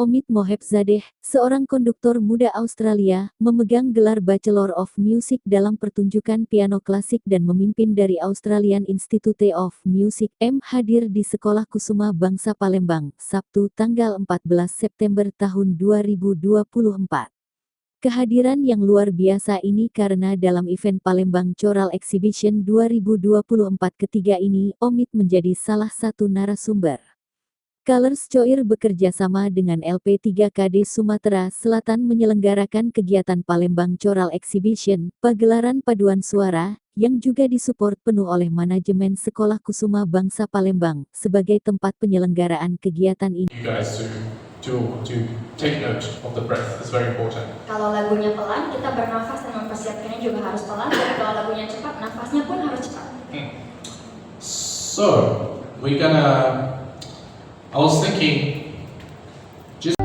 Omid Mohebzadeh, seorang konduktor muda Australia, memegang gelar Bachelor of Music dalam pertunjukan piano klasik dan memimpin dari Australian Institute of Music, hadir di Sekolah Kusuma Bangsa Palembang, Sabtu tanggal 14 September tahun 2024. Kehadiran yang luar biasa ini karena dalam event Palembang Choral Exhibition 2024 ketiga ini, Omid menjadi salah satu narasumber. Colors Choir bekerja sama dengan LP3KD Sumatera Selatan menyelenggarakan kegiatan Palembang Choral Exhibition, pagelaran paduan suara, yang juga disupport penuh oleh manajemen Sekolah Kusuma Bangsa Palembang, sebagai tempat penyelenggaraan kegiatan ini. You guys to take note of the breath. It's very important. Kalau lagunya pelan, kita bernafas dan mempersiapkannya juga harus pelan. Dan kalau lagunya cepat, nafasnya pun harus cepat. So, I was thinking, just